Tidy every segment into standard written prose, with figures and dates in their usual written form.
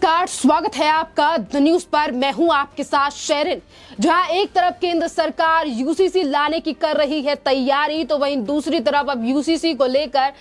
नमस्कार, स्वागत है आपका द न्यूज पर। मैं हूं आपके साथ शेरिन। जहां एक तरफ केंद्र सरकार यूसीसी लाने की कर रही है तैयारी, तो वहीं दूसरी तरफ अब यूसीसी को लेकर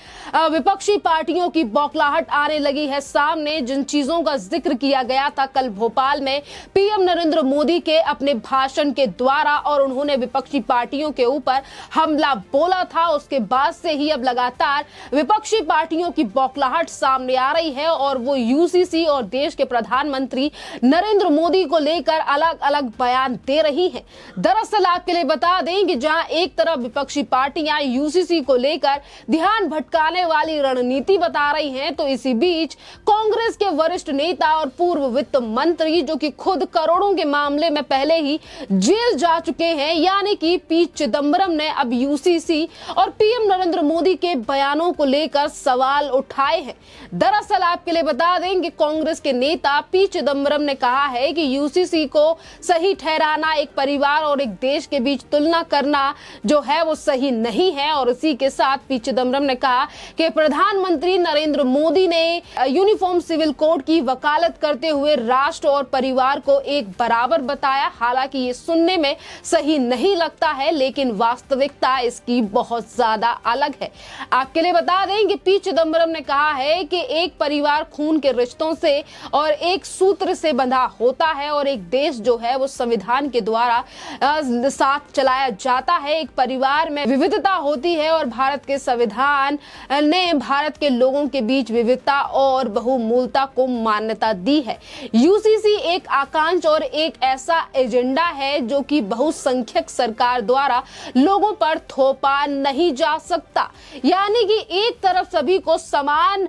विपक्षी पार्टियों की बौखलाहट आने लगी है सामने। जिन चीजों का जिक्र किया गया था कल भोपाल में पीएम नरेंद्र मोदी के अपने भाषण के द्वारा, और उन्होंने विपक्षी पार्टियों के ऊपर हमला बोला था, उसके बाद से ही अब लगातार विपक्षी पार्टियों की बौखलाहट सामने आ रही है और वो यूसीसी और देश के प्रधानमंत्री नरेंद्र मोदी को लेकर अलग अलग बयान दे रही हैं। दरअसल आपके लिए बता दें कि जहां एक तरफ विपक्षी पार्टियां यूसीसी को लेकर ध्यान भटकाने वाली रणनीति बता रही हैं, तो इसी बीच कांग्रेस के वरिष्ठ नेता और पूर्व वित्त मंत्री, जो कि खुद करोड़ों के मामले में पहले ही जेल जा चुके हैं, यानी कि पी चिदंबरम ने अब यूसीसी और पीएम नरेंद्र मोदी के बयानों को लेकर सवाल उठाए हैं। दरअसल आपके लिए बता दें कि कांग्रेस के नेता पी चिदंबरम ने कहा है कि यूसीसी को सही ठहराना, एक परिवार और एक देश के बीच तुलना करना जो है वो सही नहीं है। और इसी के साथ पी चिदंबरम ने कहा कि प्रधानमंत्री नरेंद्र मोदी ने यूनिफॉर्म सिविल कोड की वकालत करते हुए राष्ट्र और परिवार को एक बराबर बताया। हालांकि ये सुनने में सही नहीं लगता है, लेकिन वास्तविकता इसकी बहुत ज्यादा अलग है। आपके लिए बता दें कि पी चिदंबरम ने कहा है कि एक परिवार खून के रिश्तों से और एक सूत्र से बंधा होता है, और एक देश जो है वो संविधान के द्वारा साथ चलाया जाता है। एक परिवार में विविधता होती है और भारत के संविधान ने भारत के लोगों के बीच विविधता और बहुमूलता को मान्यता दी है। यूसीसी एक आकांक्ष और एक ऐसा एजेंडा है जो कि बहुसंख्यक सरकार द्वारा लोगों पर थोपा नहीं जा सकता। यानी कि एक तरफ सभी को समान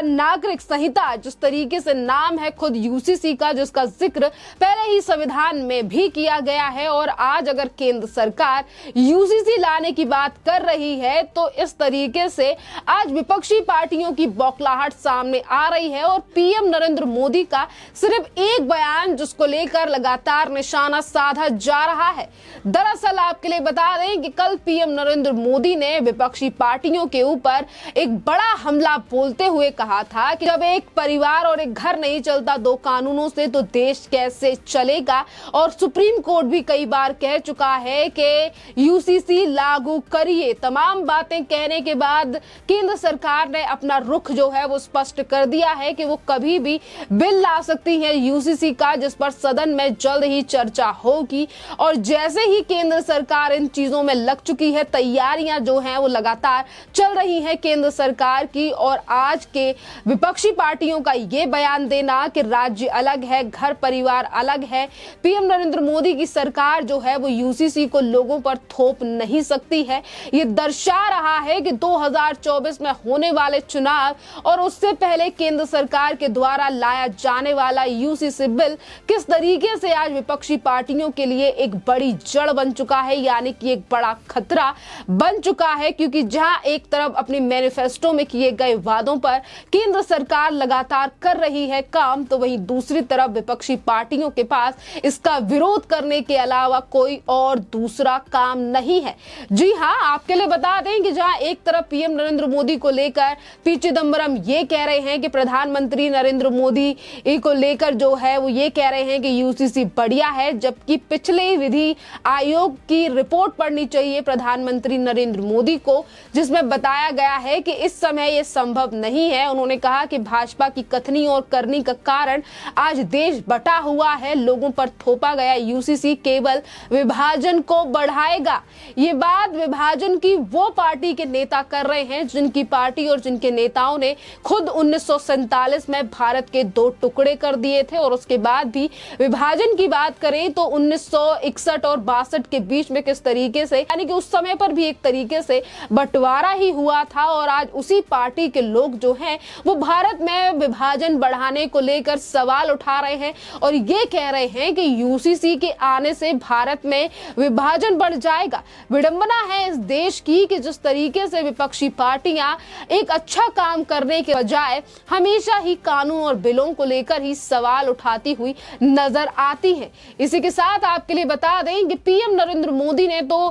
नागरिक संहिता, जिस तरीके से नाम है खुद यूसीसी का, जिसका जिक्र पहले ही संविधान में भी किया गया है, और आज अगर केंद्र सरकार यूसीसी लाने की बात कर रही है, तो इस तरीके से आज विपक्षी पार्टियों की बौखलाहट सामने आ रही है। और पीएम नरेंद्र मोदी का सिर्फ एक बयान जिसको लेकर लगातार निशाना साधा जा रहा है। दरअसल आपके लिए बता दें कि कल पीएम नरेंद्र मोदी ने विपक्षी पार्टियों के ऊपर एक बड़ा हमला बोलते हुए कहा था कि जब एक परिवार और एक घर नहीं चलता दो कानूनों से, तो देश कैसे चलेगा। और सुप्रीम कोर्ट भी कई बार कह चुका है कि यूसीसी लागू करिए। तमाम बातें कहने के बाद केंद्र सरकार ने अपना रुख जो है वो स्पष्ट कर दिया है कि वो कभी भी बिल ला सकती है यूसीसी का, जिस पर सदन में जल्द ही चर्चा होगी। और जैसे ही केंद्र सरकार इन चीजों में लग चुकी है, तैयारियां जो हैं वो लगातार चल रही हैं केंद्र सरकार की। और आज के विपक्षी पार्टियों का ये बयान देना कि राज्य अलग है, घर परिवार अलग है, पीएम नरेंद्र मोदी की सरकार जो है वो यूसीसी को लोगों पर थोप नहीं सकती है, ये दर्शा रहा है कि 2024 में होने वाले चुनाव और उससे पहले केंद्र सरकार के द्वारा लाया जाने वाला यूसीसी बिल किस तरीके से आज विपक्षी पार्टियों के लिए एक बड़ी जड़ बन चुका है, यानी कि एक बड़ा खतरा बन चुका है। क्योंकि जहां एक तरफ अपनी मैनिफेस्टो में किए गए वादों पर केंद्र सरकार लगातार कर रही है काम, तो वहीं दूसरी तरफ विपक्षी पार्टियों के पास इसका विरोध करने के अलावा कोई और दूसरा काम नहीं है। जी हां, आपके लिए बता दें कि जहां एक तरफ पीएम नरेंद्र मोदी को लेकर पी चिदंबरम ये कह रहे हैं कि प्रधानमंत्री नरेंद्र मोदी को लेकर जो है वो ये कह रहे हैं कि यूसीसी बढ़िया है, जबकि पिछले विधि आयोग की रिपोर्ट पढ़नी चाहिए प्रधानमंत्री नरेंद्र मोदी को, जिसमें बताया गया है कि इस समय यह संभव नहीं है। उन्होंने कहा कि भाजपा की कथनी और करनी का कारण आज देश बटा हुआ है, लोगों पर थोपा गया यूसीसी केवल विभाजन को बढ़ाएगा। ये बात विभाजन की वो पार्टी के नेता कर रहे हैं जिनकी पार्टी और जिनके नेताओं ने खुद 1947 में भारत के दो टुकड़े कर दिए थे, और उसके बाद भी विभाजन की बात करें तो 1961 और 62 के बीच में किस तरीके से, यानी कि उस समय पर भी एक तरीके से बंटवारा ही हुआ था। और आज उसी पार्टी के लोग जो हैं वो भारत में विभाजन बढ़ाने को लेकर सवाल उठा रहे हैं और ये कह रहे हैं कि यूसीसी के आने से भारत में विभाजन बढ़ जाएगा। विडंबना है इस देश की कि जिस तरीके से विपक्षी पार्टियां एक अच्छा काम करने के बजाय हमेशा ही कानून और बिलों को लेकर ही सवाल उठाती हुई नजर आती है। इसी के साथ आपके लिए बता दें कि पीएम नरेंद्र मोदी ने तो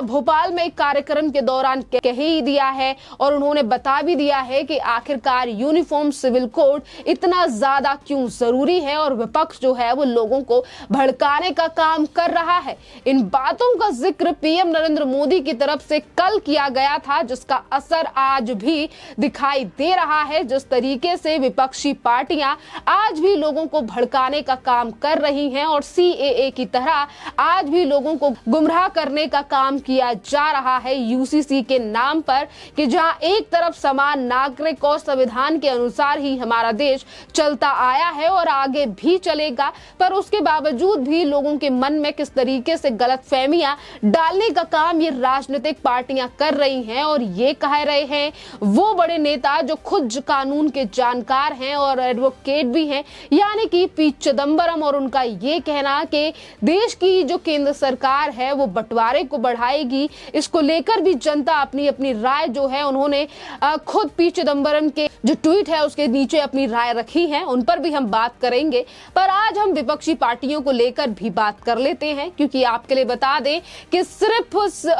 भोपाल में एक कार्यक्रम के दौरान कह ही दिया है और उन्होंने बता भी दिया है कि आखिरकार यूनिफॉर्म सिविल कोड इतना इतना ज्यादा क्यों जरूरी है और विपक्ष जो है वो लोगों को भड़काने का काम कर रहा है। इन बातों का जिक्र पीएम नरेंद्र मोदी की तरफ से कल किया गया था, जिसका असर आज भी दिखाई दे रहा है। जिस तरीके से विपक्षी पार्टियां आज भी लोगों को भड़काने का काम कर रही हैं और सीएए की तरह आज भी लोगों को गुमराह करने का काम किया जा रहा है यूसीसी के नाम पर, कि जहां एक तरफ समान नागरिक और संविधान के अनुसार ही हमारा देश चलता आया है और आगे भी चलेगा, पर उसके बावजूद भी लोगों के मन में किस तरीके से गलतफहमियां डालने का काम ये राजनीतिक पार्टियां कर रही हैं। और ये कह रहे हैं वो बड़े नेता जो खुद कानून के जानकार हैं और एडवोकेट भी हैं, यानी कि पी चिदंबरम, और उनका ये कहना कि देश की जो केंद्र सरकार है वो बंटवारे को बढ़ाएगी, इसको लेकर भी जनता अपनी अपनी राय जो है उन्होंने खुद पी चिदंबरम के जो ट्वीट है उसके नीचे अपनी राय रखी है, उन पर भी हम बात करेंगे। पर आज हम विपक्षी पार्टियों को लेकर भी बात कर लेते हैं, क्योंकि आपके लिए बता दें कि सिर्फ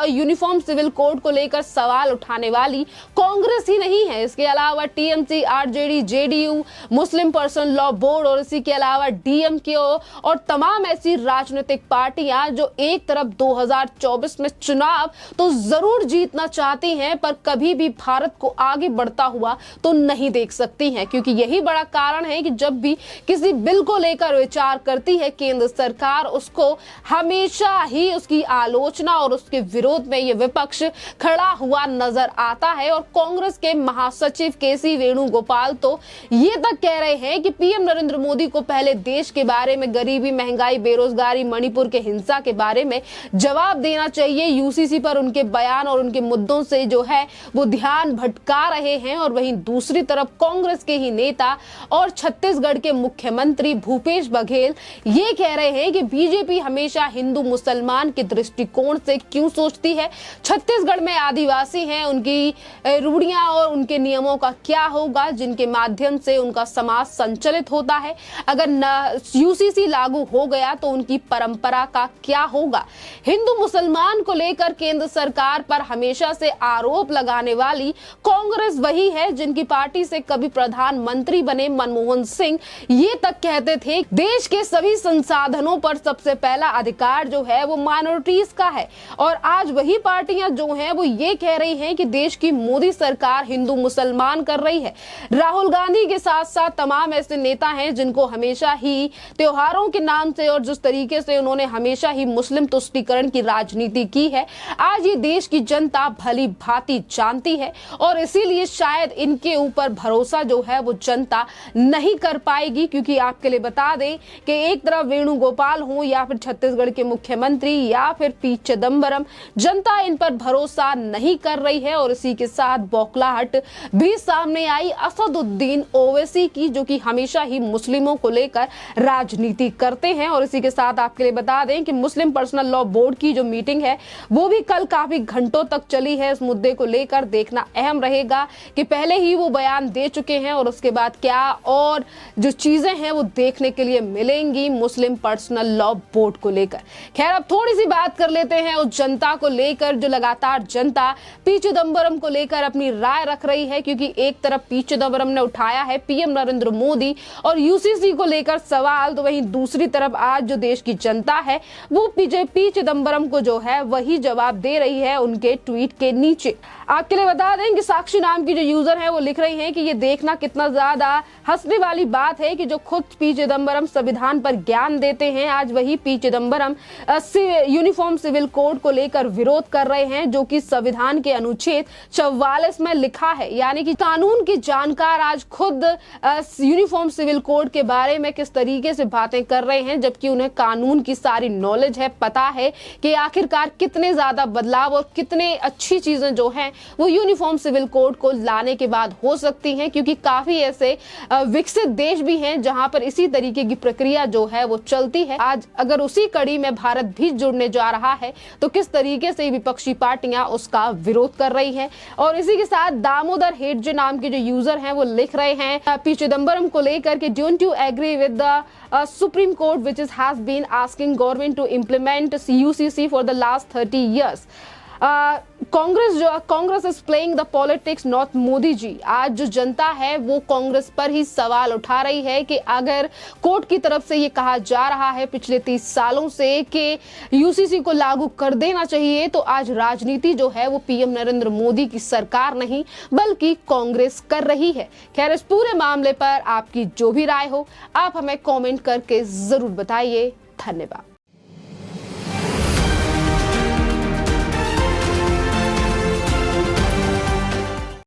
यूनिफॉर्म सिविल कोड को लेकर सवाल उठाने वाली कांग्रेस ही नहीं है। इसके अलावा टीएमसी, आरजेडी, जेडीयू, मुस्लिम पर्सनल लॉ बोर्ड और इसी के अलावा डीएमके और तमाम ऐसी राजनीतिक पार्टियां जो एक तरफ 2024 में चुनाव तो जरूर जीतना चाहती हैं, पर कभी भी भारत को आगे बढ़ता हुआ तो नहीं देख सकती हैं, क्योंकि यही बड़ा कारण है कि जब भी किसी बिल को लेकर विचार करती है केंद्र सरकार, उसको हमेशा ही उसकी आलोचना और उसके विरोध में ये विपक्ष खड़ा हुआ नजर आता है। और कांग्रेस के महासचिव केसी वेणुगोपाल तो ये तक कह रहे हैं कि पीएम नरेंद्र मोदी को पहले देश के बारे में, गरीबी, महंगाई, बेरोजगारी, मणिपुर के हिंसा के बारे में जवाब देना चाहिए। यूसीसी पर उनके बयान और उनके मुद्दों से जो है वो ध्यान भटका रहे हैं। और वहीं दूसरी तरफ कांग्रेस के ही नेता और छत्तीसगढ़ के मुख्यमंत्री भूपेश बघेल ये कह रहे हैं कि बीजेपी हमेशा हिंदू मुसलमान के दृष्टिकोण से क्यों सोचती है। छत्तीसगढ़ में आदिवासी हैं, उनकी रूढ़ियां और उनके नियमों का क्या होगा जिनके माध्यम से उनका समाज संचालित होता है। अगर यूसीसी लागू हो गया तो उनकी परंपरा का क्या होगा। हिंदू मुसलमान को लेकर केंद्र सरकार पर हमेशा से आरोप लगाने वाली कांग्रेस वही है जिनकी पार्टी से कभी प्रधानमंत्री बने मनमोहन सिंह ये तक कहते थे देश के सभी संसाधनों पर सबसे पहला अधिकार जो है वो माइनॉरिटीज का है। और आज वही पार्टियां जो हैं वो ये कह रही हैं कि देश की मोदी सरकार हिंदू मुसलमान कर रही है। राहुल गांधी के साथ साथ तमाम ऐसे नेता हैं जिनको हमेशा ही त्योहारों के नाम से और जिस तरीके से उन्होंने हमेशा ही मुस्लिम तुष्टीकरण की राजनीति की है, आज ये देश की जनता भली भांति जानती है। और इसीलिए शायद इनके ऊपर भरोसा जो है वो जनता नहीं कर पाएगी, क्योंकि आपके लिए बता दें कि एक तरफ वेणुगोपाल हो या फिर छत्तीसगढ़ के मुख्यमंत्री या फिर पी चिदंबरम, जनता इन पर भरोसा नहीं कर रही है। और इसी के साथ बौखलाहट भी सामने आई असदुद्दीन ओवैसी की, जो कि हमेशा ही मुस्लिमों को लेकर राजनीति करते हैं। और इसी के साथ आपके लिए बता दें कि मुस्लिम पर्सनल लॉ बोर्ड की जो मीटिंग है वो भी कल काफी घंटों तक चली है। इस मुद्दे को लेकर देखना अहम रहेगा कि पहले ही वो बयान दे चुके हैं और उसके बाद क्या और जो चीजें हैं वो देखने के लिए मिलेंगी मुस्लिम पर्सनल लॉ बोर्ड को लेकर। खैर, अब थोड़ी सी बात कर लेते हैं उस जनता को लेकर जो लगातार जनता पी चिदंबरम को लेकर अपनी राय रख रही है, क्योंकि एक तरफ पी चिदंबरम ने उठाया है पीएम नरेंद्र मोदी और यूसीसी को लेकर सवाल, तो वहीं दूसरी तरफ आज जो देश की जनता है वो पी चिदंबरम को जो है वही जवाब दे रही है उनके ट्वीट के नीचे। आपके लिए बता दें कि साक्षी नाम की जो यूजर है वो लिख रही हैं कि ये देखना कितना ज्यादा हंसने वाली बात है कि जो खुद पी चिदंबरम संविधान पर ज्ञान देते हैं, आज वही P Chidambaram uniform civil code को लेकर विरोध कर रहे हैं, जो कि संविधान के अनुच्छेद 44 में लिखा है। यानी कि कानून के जानकार आज खुद यूनिफॉर्म सिविल कोड के बारे में किस तरीके से बातें कर रहे हैं, जबकि उन्हें कानून की सारी नॉलेज है, पता है कि आखिरकार कितने ज्यादा बदलाव और कितने अच्छी चीजें जो हैं वो यूनिफॉर्म सिविल कोड को लाने के बाद हो सकती हैं, क्योंकि काफी ऐसे विकसित देश भी हैं जहां पर इसी तरीके की प्रक्रिया जो है वो चलती है। आज अगर उसी कड़ी में भारत भी जुड़ने जा रहा है तो किस तरीके से विपक्षी पार्टियां उसका विरोध कर रही हैं। और इसी के साथ दामोदर हेडजे नाम के जो यूजर हैं वो लिख रहे हैं पी चिदंबरम को लेकर कि don't you agree with the supreme court which has been asking government to implement UCC for the last 30 years। Congress is playing the politics not Modi ji. आज जो जनता है वो कांग्रेस पर ही सवाल उठा रही है कि अगर कोर्ट की तरफ से ये कहा जा रहा है पिछले 30 सालों से कि यूसीसी को लागू कर देना चाहिए, तो आज राजनीति जो है वो पीएम नरेंद्र मोदी की सरकार नहीं बल्कि कांग्रेस कर रही है। खैर, इस पूरे मामले पर आपकी जो भी राय हो आप हमें कमेंट करके जरूर बताइए। धन्यवाद।